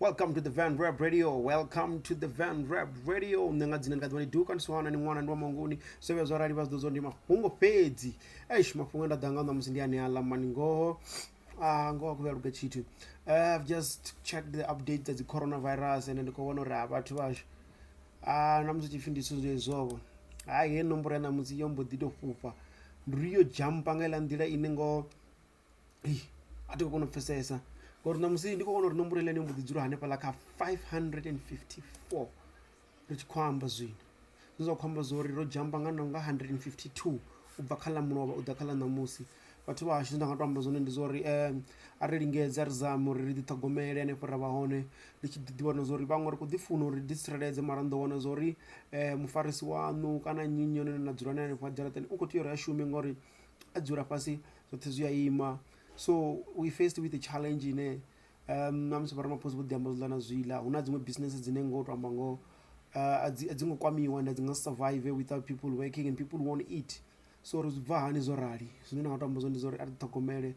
Welcome to the Van Rap Radio. Welcome to the Van Rap Radio. Nangadzina ngadwani duka nsuwana ni mwana ndwa manguni. Sewe zorari bas dozo ndi mafungo pedzi. Eish mafungo ndadanga na musindiani ala maningo. Ngo kuveruke chitu. I've just checked the update of the coronavirus and ndiko wono raba twash. Namuzi chifindiso zezobo. Ye nombora na muzi yombo dido fupa. Rio jumpa ngela ndila inengo. Atiko kono fesesa. Korna musi ndiko kono nombora ile nyombo didzura hane pala ka 554. Rich kwamba zwino. Nizo kwamba zori ro jumpa ngana nga 152. Ubakhala munoba udakhala namusi. Batho ba shinda ngatamba zone ndizori arilingedza rizamo riri tagomele ane fora bahone lichididiwana zori bangwe ku difuna uri distreleze marando wana zori mufarisi wanu kana nyinyo na dzurana ane kwa jaratani uko tiyo ya shumi ngori adzura pasi zote zuya ima. So we faced with the challenge ine namse barama possible diambozlana zwila una dzimwe businesses dzine ngotwa mbango adzingo kwamiwa ndadzinga survive without people working and people won't eat. So rizvahani zorari zvino ngatamba zondi zori ari tagomele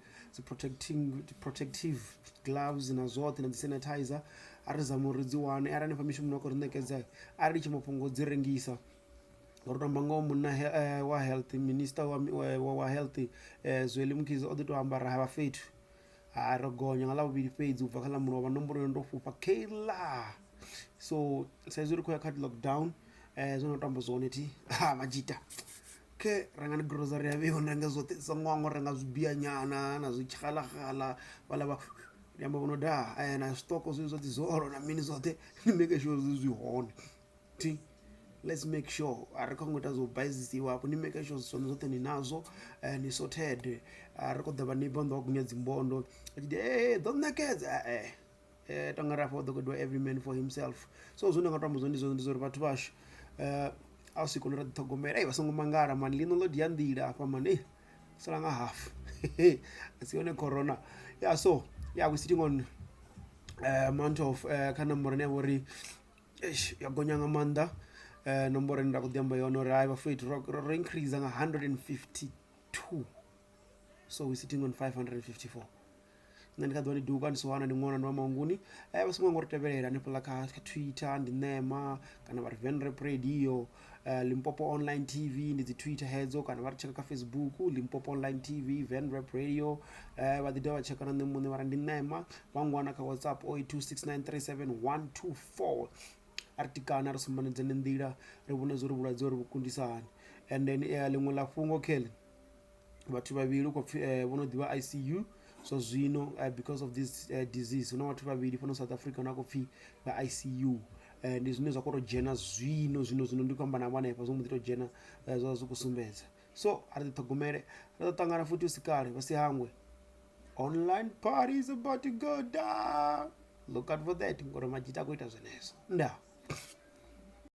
protective gloves na zote na sanitizer ari zamuridzi wane ari ne permission noko rinekedza ari chimopongo dzirengisa ngorotamba ngomuna wa health minister wa health zweli mkizo odito ambara hava fetu arogonya ngala bibili fedzi ubvakala muno wa nomboro ndofupa kela. So saizo riko yakati lockdown zono tamba zoneti majita ke rangani grocery ya veo nanga zote sangwango ranga zubia nyana na zichikhala wala ba yamba bono da na stock zote zoro na mini zote ni make sure zizihone ti let's make sure arikongota zo bazisiwa hapo ni make sure zote ninazo ni sorted arikoda bani bondo kunya zimbondo don't nakeza tangara for the good every man for himself. So zona ngatambo zondizori bathu bash asikonera tagomera vasongomangara man lino lo diandira apa man salanga half asione corona. So we're sitting on amount of kana morane wori yagonyanga manda nombora ndako demba yono rive afraid to increase nga 152. So we're sitting on 554. Nani kadwani duka nsuwana ni ngona ndwa manguni basimwe ngoriteberera ne pala ka Twitter ndi nema kana bar Venda Radio Limpopo Online TV ndi Twitter heads kana bar cheka ka Facebook Limpopo Online TV Venda Radio badidawa cheka na munne bar ndi nema wangwana ka WhatsApp 0826937124 artikana rusumana dzenendira ribona zori buladzo ri bukundisana. And then lengwe la fungo kele bathu babili ko bono diba ICU. So zwino because of this disease una watu babili for South Africa nako fi ba ICU and izino zakoro jena zwino ndikamba na bana epa zomudito jena zokusumbeza. So ari tagomere ratangana futhi usikale basihangwe online party is about to go down. Look out for that ngoro majita kuita zeneso nda